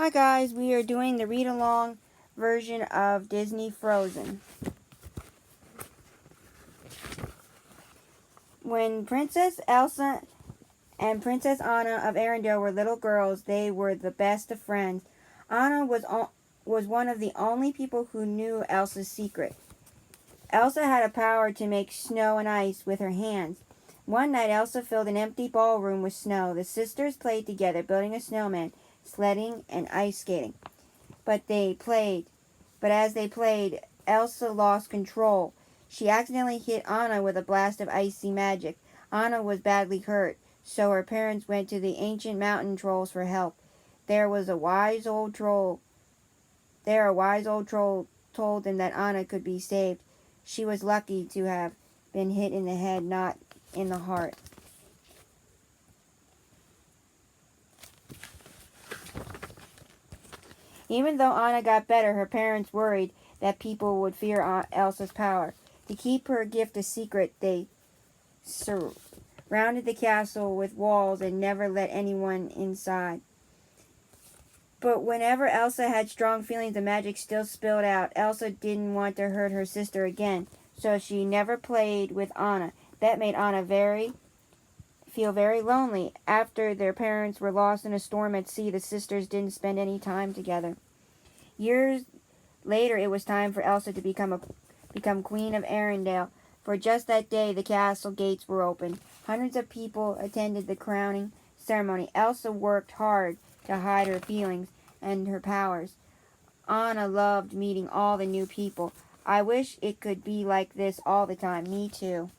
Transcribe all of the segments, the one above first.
Hi guys, we are doing the read-along version of Disney Frozen. When Princess Elsa and Princess Anna of Arendelle were little girls, they were the best of friends. Anna was one of the only people who knew Elsa's secret. Elsa had a power to make snow and ice with her hands. One night Elsa filled an empty ballroom with snow. The sisters played together, building a snowman, sledding, and ice skating. But as they played, Elsa lost control. She accidentally hit Anna with a blast of icy magic. Anna was badly hurt, so her parents went to the ancient mountain trolls for help. A wise old troll told them that Anna could be saved. She was lucky to have been hit in the head, not in the heart. Even though Anna got better, her parents worried that people would fear Elsa's power. To keep her gift a secret, they surrounded the castle with walls and never let anyone inside. But whenever Elsa had strong feelings, the magic still spilled out. Elsa didn't want to hurt her sister again, so she never played with Anna. That made Anna feel very lonely. After their parents were lost in a storm at sea, the sisters didn't spend any time together. Years later, it was time for Elsa to become Queen of Arendelle. For just that day, the castle gates were opened. Hundreds of people attended the crowning ceremony. Elsa worked hard to hide her feelings and her powers. Anna loved meeting all the new people. I wish it could be like this all the time. Me too.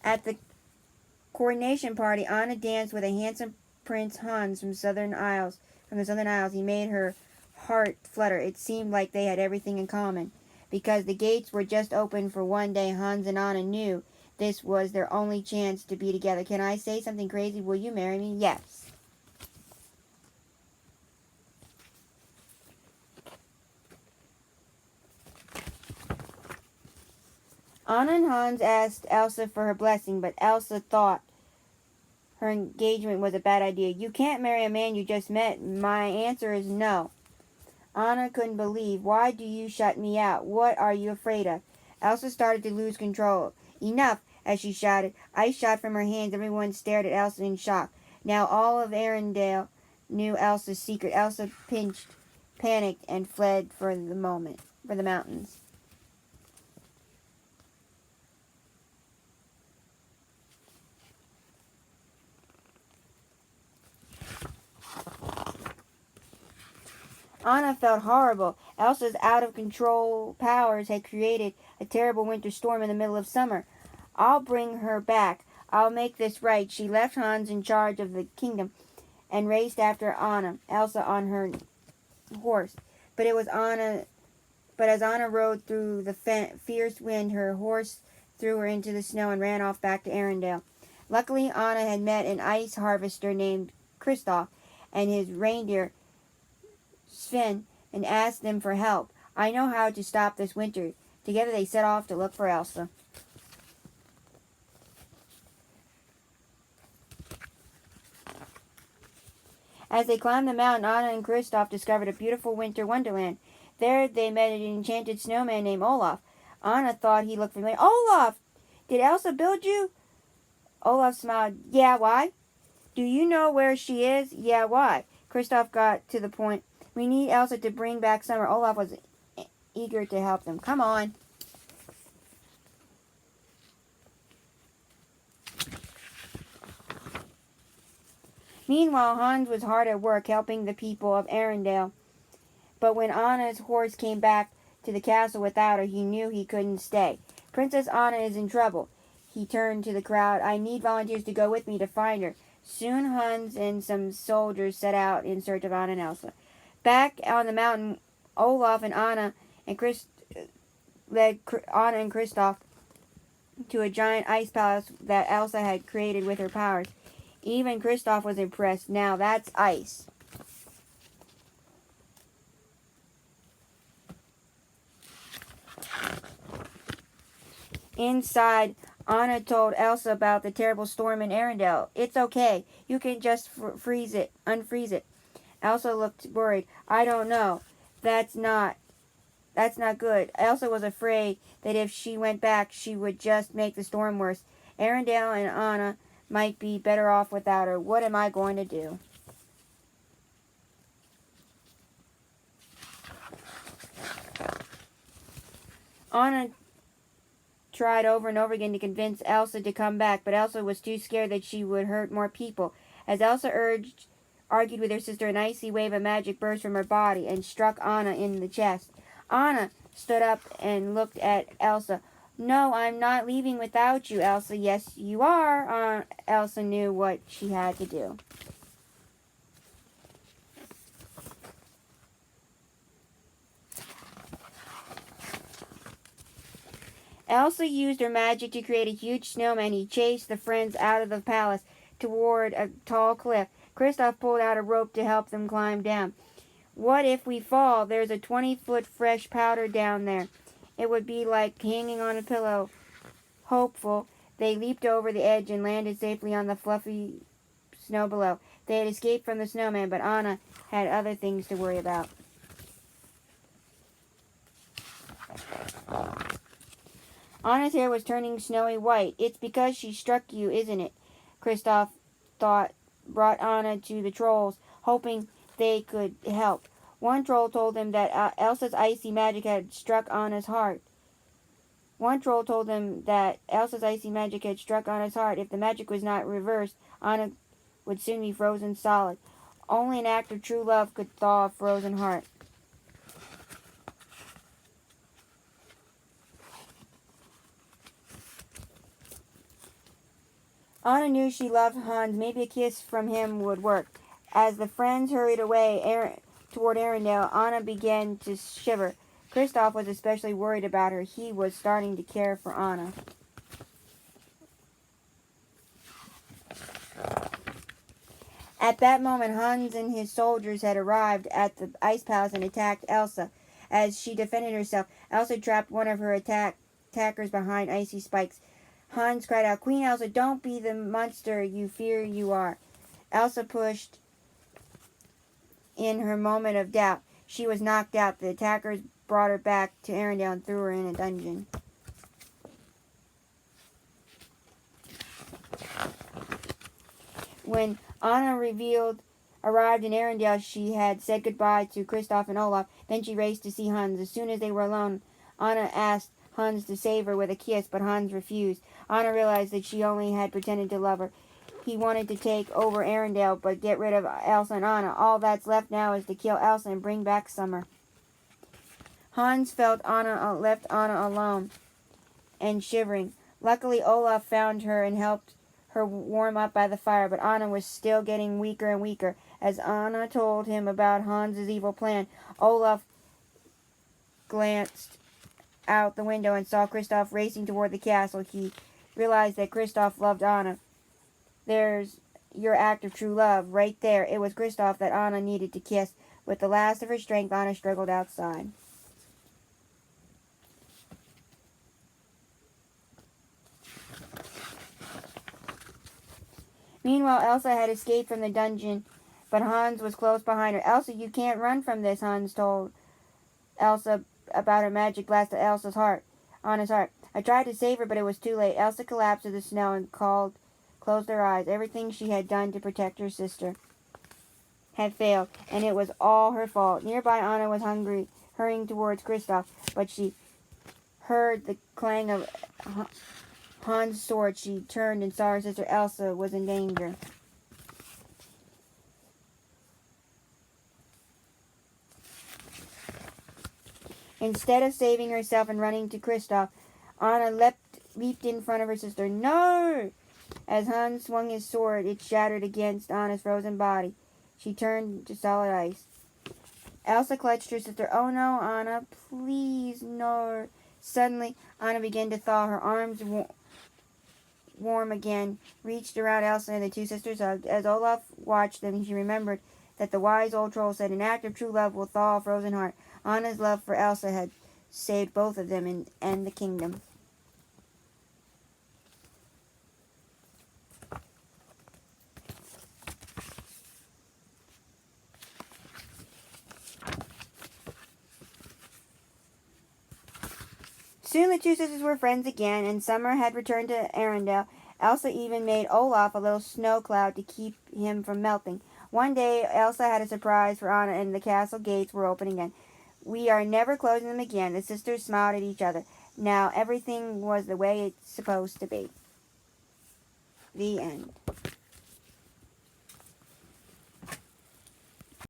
At the coronation party, Anna danced with a handsome Prince Hans from the Southern Isles. He made her heart flutter. It seemed like they had everything in common. Because the gates were just open for one day, Hans and Anna knew this was their only chance to be together. Can I say something crazy? Will you marry me? Yes. Anna and Hans asked Elsa for her blessing, but Elsa thought her engagement was a bad idea. You can't marry a man you just met. My answer is no. Anna couldn't believe. Why do you shut me out? What are you afraid of? Elsa started to lose control. Enough, as she shouted. Ice shot from her hands. Everyone stared at Elsa in shock. Now all of Arendelle knew Elsa's secret. Elsa panicked, and fled for the mountains. Anna felt horrible. Elsa's out-of-control powers had created a terrible winter storm in the middle of summer. I'll bring her back. I'll make this right. She left Hans in charge of the kingdom and raced after Elsa on her horse. But as Anna rode through the fierce wind, her horse threw her into the snow and ran off back to Arendelle. Luckily, Anna had met an ice harvester named Kristoff and his reindeer Sven and asked them for help. I know how to stop this winter. Together they set off to look for Elsa. As they climbed the mountain, Anna and Kristoff discovered a beautiful winter wonderland. There they met an enchanted snowman named Olaf. Anna thought he looked familiar. Olaf! Did Elsa build you? Olaf smiled. Yeah, why? Do you know where she is? Yeah, why? Kristoff got to the point. We need Elsa to bring back summer. Olaf was eager to help them. Come on. Meanwhile, Hans was hard at work helping the people of Arendelle. But when Anna's horse came back to the castle without her, he knew he couldn't stay. Princess Anna is in trouble. He turned to the crowd. I need volunteers to go with me to find her. Soon Hans and some soldiers set out in search of Anna and Elsa. Back on the mountain, Olaf and Anna led Anna and Kristoff to a giant ice palace that Elsa had created with her powers. Even Kristoff was impressed. Now that's ice. Inside, Anna told Elsa about the terrible storm in Arendelle. It's okay. You can just unfreeze it. Elsa looked worried. I don't know. That's not That's not good. Elsa was afraid that if she went back, she would just make the storm worse. Arendelle and Anna might be better off without her. What am I going to do? Anna tried over and over again to convince Elsa to come back, but Elsa was too scared that she would hurt more people. As Elsa argued with her sister, an icy wave of magic burst from her body and struck Anna in the chest. Anna stood up and looked at Elsa. No, I'm not leaving without you, Elsa. Yes, you are. Elsa knew what she had to do. Elsa used her magic to create a huge snowman. He chased the friends out of the palace toward a tall cliff. Kristoff pulled out a rope to help them climb down. What if we fall? There's a 20-foot fresh powder down there. It would be like hanging on a pillow. Hopeful, they leaped over the edge and landed safely on the fluffy snow below. They had escaped from the snowman, but Anna had other things to worry about. Anna's hair was turning snowy white. It's because she struck you, isn't it? Kristoff thought brought Anna to the trolls, hoping they could help. One troll told them that Elsa's icy magic had struck Anna's heart. If the magic was not reversed, Anna would soon be frozen solid. Only an act of true love could thaw a frozen heart. Anna knew she loved Hans. Maybe a kiss from him would work. As the friends hurried away toward Arendelle, Anna began to shiver. Kristoff was especially worried about her. He was starting to care for Anna. At that moment, Hans and his soldiers had arrived at the ice palace and attacked Elsa. As she defended herself, Elsa trapped one of her attackers behind icy spikes. Hans cried out, Queen Elsa, don't be the monster you fear you are. Elsa pushed in her moment of doubt. She was knocked out. The attackers brought her back to Arendelle and threw her in a dungeon. When Anna arrived in Arendelle, she had said goodbye to Kristoff and Olaf. Then she raced to see Hans. As soon as they were alone, Anna asked Hans to save her with a kiss, but Hans refused. Anna realized that she only had pretended to love her. He wanted to take over Arendelle, but get rid of Elsa and Anna. All that's left now is to kill Elsa and bring back summer. Hans left Anna alone and shivering. Luckily, Olaf found her and helped her warm up by the fire, but Anna was still getting weaker and weaker. As Anna told him about Hans's evil plan, Olaf glanced out the window and saw Kristoff racing toward the castle. He realized that Kristoff loved Anna. There's your act of true love, right there. It was Kristoff that Anna needed to kiss. With the last of her strength, Anna struggled outside. Meanwhile, Elsa had escaped from the dungeon, but Hans was close behind her. Elsa, you can't run from this, Hans told Elsa about her magic blast to Anna's heart. I tried to save her, but it was too late. Elsa collapsed to the snow and closed her eyes. Everything she had done to protect her sister had failed, and it was all her fault. Nearby, Anna was hurrying towards Kristoff, but she heard the clang of Hans' sword. She turned and saw her sister Elsa was in danger. Instead of saving herself and running to Kristoff, Anna leaped in front of her sister. No! As Hans swung his sword, it shattered against Anna's frozen body. She turned to solid ice. Elsa clutched her sister. Oh no, Anna, please, no. Suddenly, Anna began to thaw. Her arms warm again, reached around Elsa, and the two sisters hugged. As Olaf watched them, he remembered that the wise old troll said, an act of true love will thaw a frozen heart. Anna's love for Elsa had saved both of them and the kingdom. Soon the two sisters were friends again, and summer had returned to Arendelle. Elsa even made Olaf a little snow cloud to keep him from melting. One day, Elsa had a surprise for Anna, and the castle gates were open again. We are never closing them again. The sisters smiled at each other. Now everything was the way it's supposed to be. The end.